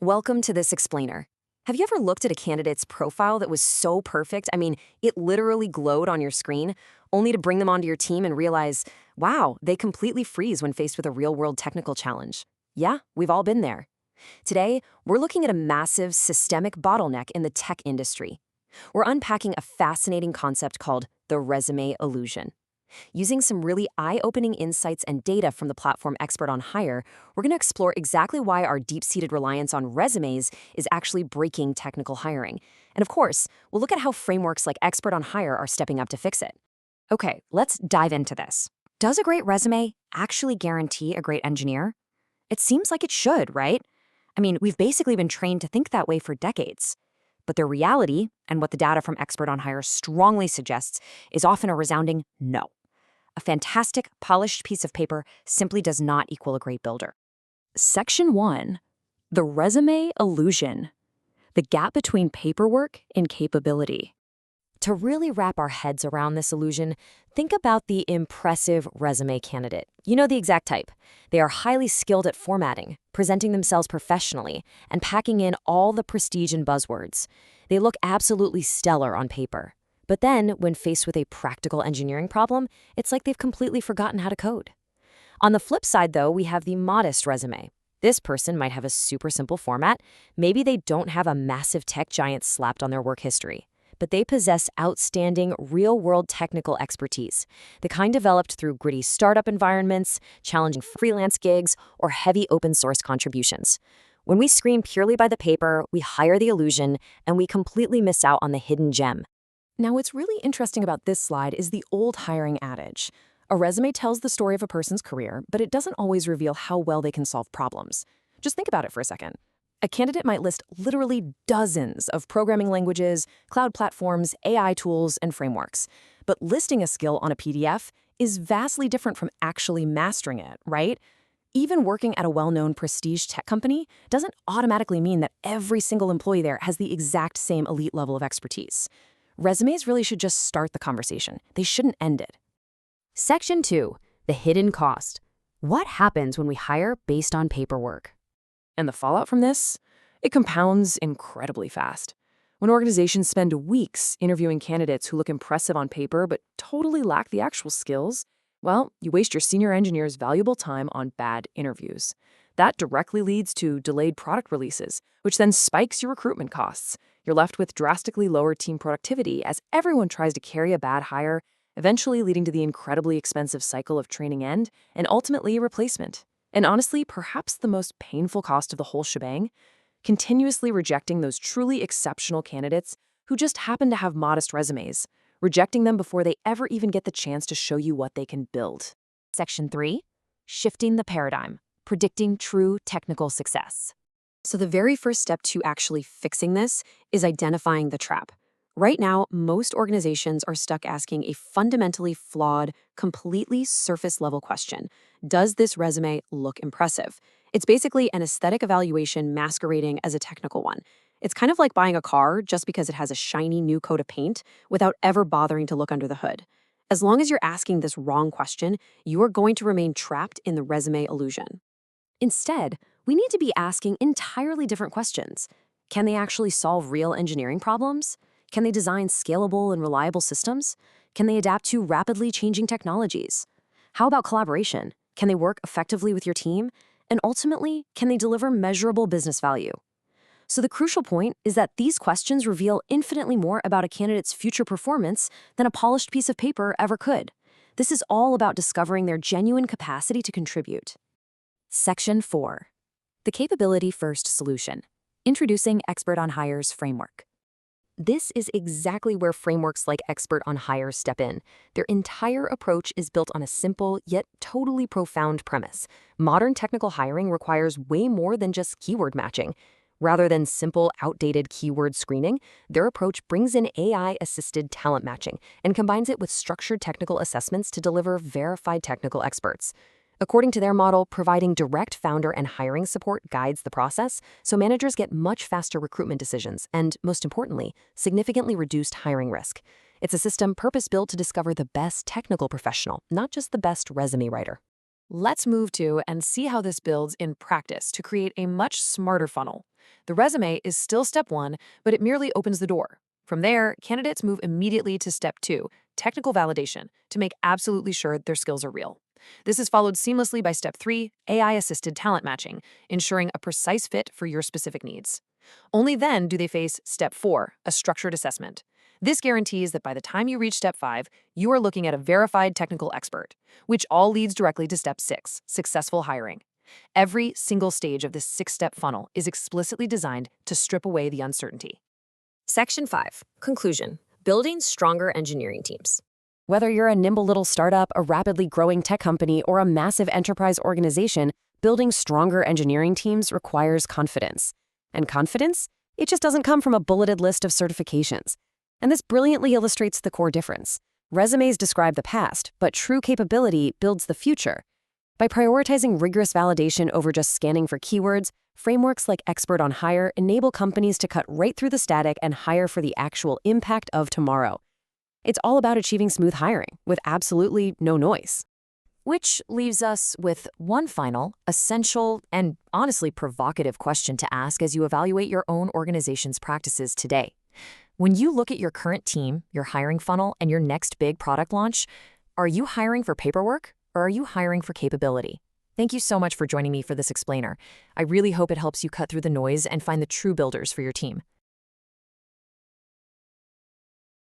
Welcome to this explainer. Have you ever looked at a candidate's profile that was so perfect? I mean, it literally glowed on your screen, only to bring them onto your team and realize, wow, they completely freeze when faced with a real-world technical challenge. Yeah, we've all been there. Today, we're looking at a massive systemic bottleneck in the tech industry. We're unpacking a fascinating concept called the resume illusion. Using some really eye-opening insights and data from the platform ExpertOnHire, we're going to explore exactly why our deep-seated reliance on resumes is actually breaking technical hiring. And of course, we'll look at how frameworks like ExpertOnHire are stepping up to fix it. Okay, let's dive into this. Does a great resume actually guarantee a great engineer? It seems like it should, right? I mean, we've basically been trained to think that way for decades. But the reality, and what the data from ExpertOnHire strongly suggests, is often a resounding no. A fantastic, polished piece of paper simply does not equal a great builder. Section 1. The resume illusion. The gap between paperwork and capability. To really wrap our heads around this illusion, think about the impressive resume candidate. You know the exact type. They are highly skilled at formatting, presenting themselves professionally, and packing in all the prestige and buzzwords. They look absolutely stellar on paper. But then, when faced with a practical engineering problem, it's like they've completely forgotten how to code. On the flip side, though, we have the modest resume. This person might have a super simple format. Maybe they don't have a massive tech giant slapped on their work history. But they possess outstanding, real-world technical expertise, the kind developed through gritty startup environments, challenging freelance gigs, or heavy open-source contributions. When we screen purely by the paper, we hire the illusion, and we completely miss out on the hidden gem. Now, what's really interesting about this slide is the old hiring adage. A resume tells the story of a person's career, but it doesn't always reveal how well they can solve problems. Just think about it for a second. A candidate might list literally dozens of programming languages, cloud platforms, AI tools, and frameworks. But listing a skill on a PDF is vastly different from actually mastering it, right? Even working at a well-known prestige tech company doesn't automatically mean that every single employee there has the exact same elite level of expertise. Resumes really should just start the conversation. They shouldn't end it. Section 2. The hidden cost. What happens when we hire based on paperwork? And the fallout from this? It compounds incredibly fast. When organizations spend weeks interviewing candidates who look impressive on paper but totally lack the actual skills, well, you waste your senior engineer's valuable time on bad interviews. That directly leads to delayed product releases, which then spikes your recruitment costs. You're left with drastically lower team productivity as everyone tries to carry a bad hire, eventually leading to the incredibly expensive cycle of training end and ultimately a replacement. And honestly, perhaps the most painful cost of the whole shebang, continuously rejecting those truly exceptional candidates who just happen to have modest resumes, rejecting them before they ever even get the chance to show you what they can build. Section 3. Shifting the paradigm. Predicting true technical success. So the very first step to actually fixing this is identifying the trap. Right now, most organizations are stuck asking a fundamentally flawed, completely surface-level question. Does this resume look impressive? It's basically an aesthetic evaluation masquerading as a technical one. It's kind of like buying a car just because it has a shiny new coat of paint without ever bothering to look under the hood. As long as you're asking this wrong question, you are going to remain trapped in the resume illusion. Instead, we need to be asking entirely different questions. Can they actually solve real engineering problems? Can they design scalable and reliable systems? Can they adapt to rapidly changing technologies? How about collaboration? Can they work effectively with your team? And ultimately, can they deliver measurable business value? So the crucial point is that these questions reveal infinitely more about a candidate's future performance than a polished piece of paper ever could. This is all about discovering their genuine capacity to contribute. Section 4. The Capability-First Solution. Introducing ExpertOnHire's framework. This is exactly where frameworks like ExpertOnHire step in. Their entire approach is built on a simple yet totally profound premise. Modern technical hiring requires way more than just keyword matching. Rather than simple, outdated keyword screening, their approach brings in AI-assisted talent matching and combines it with structured technical assessments to deliver verified technical experts. According to their model, providing direct founder and hiring support guides the process, so managers get much faster recruitment decisions and, most importantly, significantly reduced hiring risk. It's a system purpose-built to discover the best technical professional, not just the best resume writer. Let's move to and see how this builds in practice to create a much smarter funnel. The resume is still step one, but it merely opens the door. From there, candidates move immediately to step two, technical validation, to make absolutely sure their skills are real. This is followed seamlessly by step three, AI-assisted talent matching, ensuring a precise fit for your specific needs. Only then do they face step four, a structured assessment. This guarantees that by the time you reach step five, you are looking at a verified technical expert, which all leads directly to step six, successful hiring. Every single stage of this six-step funnel is explicitly designed to strip away the uncertainty. Section 5. Conclusion. Building stronger engineering teams. Whether you're a nimble little startup, a rapidly growing tech company, or a massive enterprise organization, building stronger engineering teams requires confidence. And confidence? It just doesn't come from a bulleted list of certifications. And this brilliantly illustrates the core difference. Resumes describe the past, but true capability builds the future. By prioritizing rigorous validation over just scanning for keywords, frameworks like ExpertOnHire enable companies to cut right through the static and hire for the actual impact of tomorrow. It's all about achieving smooth hiring with absolutely no noise. Which leaves us with one final, essential, and honestly provocative question to ask as you evaluate your own organization's practices today. When you look at your current team, your hiring funnel, and your next big product launch, are you hiring for paperwork or are you hiring for capability? Thank you so much for joining me for this explainer. I really hope it helps you cut through the noise and find the true builders for your team.